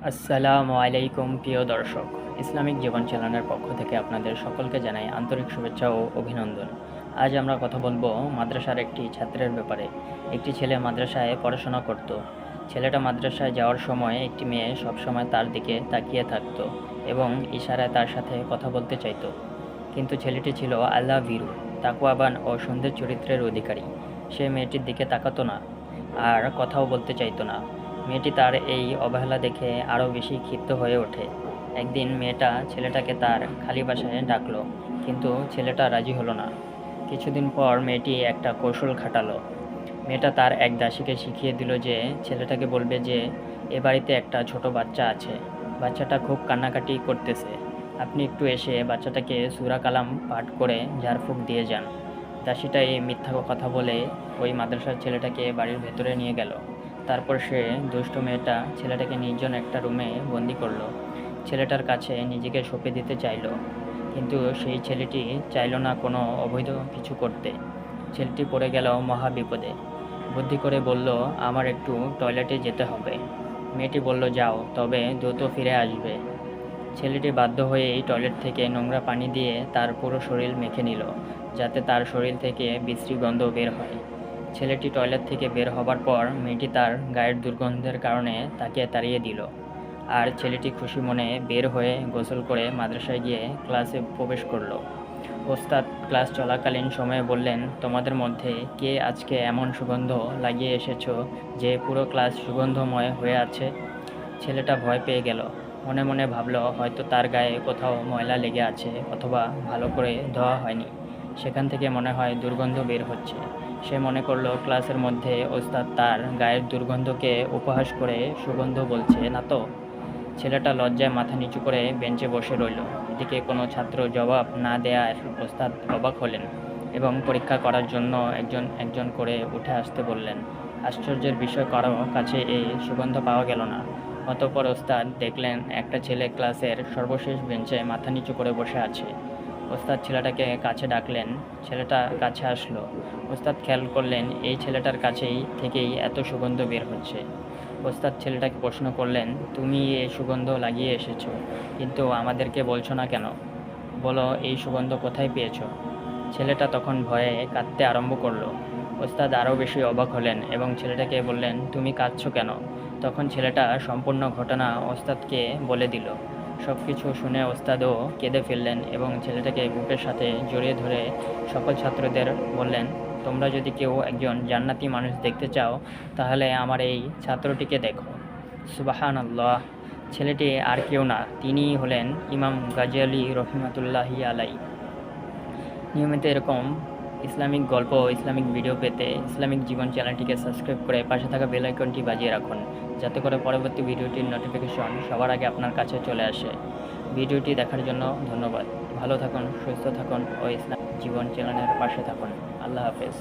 আসসালামু আলাইকুম প্রিয় দর্শক, ইসলামিক জীবন চ্যানেলের পক্ষ থেকে আপনাদের সকলকে জানাই আন্তরিক শুভেচ্ছা ও অভিনন্দন। আজ আমরা কথা বলবো মাদ্রাসার একটি ছাত্রের ব্যাপারে। একটি ছেলে মাদ্রাসায় পড়াশোনা করত। ছেলেটা মাদ্রাসায় যাওয়ার সময় একটি মেয়ে সবসময় তার দিকে তাকিয়ে থাকতো এবং ইশারায় তার সাথে কথা বলতে চাইতো। কিন্তু ছেলেটি ছিল আল্লাহ ভীরু, তাকওয়াবান ও সুন্দর চরিত্রের অধিকারী। সে মেয়েটির দিকে তাকাতো না আর কথাও বলতে চাইতো না। মেয়েটি তার এই অবহেলা দেখে আরও বেশি ক্ষিপ্ত হয়ে ওঠে। একদিন মেয়েটা ছেলেটাকে তার খালি বাসায় ডাকলো, কিন্তু ছেলেটা রাজি হলো না। কিছুদিন পর মেয়েটি একটা কৌশল খাটালো। মেয়েটা তার এক দাসীকে শিখিয়ে দিল যে ছেলেটাকে বলবে যে এ বাড়িতে একটা ছোট বাচ্চা আছে, বাচ্চাটা খুব কান্নাকাটি করতেছে, আপনি একটু এসে বাচ্চাটাকে সূরা কালাম পাঠ করে ঝাড়ফুঁক দিয়ে যান। দাসীটা এই মিথ্যা কথা বলে ওই মাদ্রাসার ছেলেটাকে বাড়ির ভেতরে নিয়ে গেল। তারপর সে দুষ্ট মেয়েটা ছেলেটাকে নির্জন একটা রুমে বন্দি করলো। ছেলেটার কাছে নিজেকে সঁপে দিতে চাইলো, কিন্তু সেই ছেলেটি চাইলো না কোনো অবৈধ কিছু করতে। ছেলেটি পড়ে গেল মহা বিপদে। বুদ্ধি করে বলল, আমার একটু টয়লেটে যেতে হবে। মেয়েটি বলল, যাও, তবে দ্রুত ফিরে আসবে। ছেলেটি বাধ্য হয়েই টয়লেট থেকে নোংরা পানি দিয়ে তার পুরো শরীর মেখে নিল, যাতে তার শরীর থেকে বিশ্রী গন্ধ বের হয়। ছেলেটি টয়লেট থেকে বের হবার পর মেয়েটি তার গায়ের দুর্গন্ধের কারণে তাকে তাড়িয়ে দিল, আর ছেলেটি খুশি মনে বের হয়ে গোসল করে মাদ্রাসায় গিয়ে ক্লাসে প্রবেশ করলো। ওস্তাদ ক্লাস চলাকালীন সময়ে বললেন, তোমাদের মধ্যে কে আজকে এমন সুগন্ধ লাগিয়ে এসেছো যে পুরো ক্লাস সুগন্ধময় হয়ে আছে? ছেলেটা ভয় পেয়ে গেল। মনে মনে ভাবল, হয়তো তার গায়ে কোথাও ময়লা লেগে আছে অথবা ভালো করে ধোয়া হয়নি, সেখান থেকে মনে হয় দুর্গন্ধ বের হচ্ছে। সে মনে করলো ক্লাসের মধ্যে ওস্তাদ তার গায়ের দুর্গন্ধকে উপহাস করে সুগন্ধ বলছে না তো। ছেলেটা লজ্জায় মাথা নিচু করে বেঞ্চে বসে রইল। এদিকে কোনো ছাত্র জবাব না দেয়ার ওস্তাদ অবাক হলেন এবং পরীক্ষা করার জন্য একজন একজন করে উঠে আসতে বললেন। আশ্চর্যের বিষয়, কারো কাছে এই সুগন্ধ পাওয়া গেল না। অতঃপর ওস্তাদ দেখলেন একটা ছেলে ক্লাসের সর্বশেষ বেঞ্চে মাথা নিচু করে বসে আছে। ওস্তাদ ছেলেটাকে কাছে ডাকলেন। ছেলেটা কাছে আসলো। ওস্তাদ খেয়াল করলেন এই ছেলেটার কাছেই থেকেই এত সুগন্ধ বের হচ্ছে। ওস্তাদ ছেলেটাকে প্রশ্ন করলেন, তুমি এই সুগন্ধ লাগিয়ে এসেছো, কিন্তু আমাদেরকে বলছো না কেন? বলো, এই সুগন্ধ কোথায় পেয়েছো? ছেলেটা তখন ভয়ে কাঁদতে আরম্ভ করলো। ওস্তাদ আরও বেশি অবাক হলেন এবং ছেলেটাকে বললেন, তুমি কাঁদছো কেন? তখন ছেলেটা সম্পূর্ণ ঘটনা ওস্তাদকে বলে দিল। সব কিছু শুনে ওস্তাদও কেঁদে ফেললেন এবং ছেলেটাকে বুকের সাথে জড়িয়ে ধরে সকল ছাত্রদের বললেন, তোমরা যদি কেউ একজন জান্নাতি মানুষ দেখতে চাও, তাহলে আমার এই ছাত্রটিকে দেখো। সুবহানাল্লাহ! ছেলেটি আর কেউ না, তিনিই হলেন ইমাম গাজ্জালী রহমাতুল্লাহি আলাই। নিয়মিত এরকম ইসলামিক গল্প ও ইসলামিক ভিডিও পেতে ইসলামিক জীবন চ্যানেলটিকে সাবস্ক্রাইব করে পাশে থাকা বেল আইকনটি বাজিয়ে রাখুন, যাতে করে পরবর্তী ভিডিওটির নোটিফিকেশন সবার আগে আপনার কাছে চলে আসে। ভিডিওটি দেখার জন্য ধন্যবাদ। ভালো থাকুন, সুস্থ থাকুন ও ইসলামিক জীবন চ্যানেলের পাশে থাকুন। আল্লাহ হাফেজ।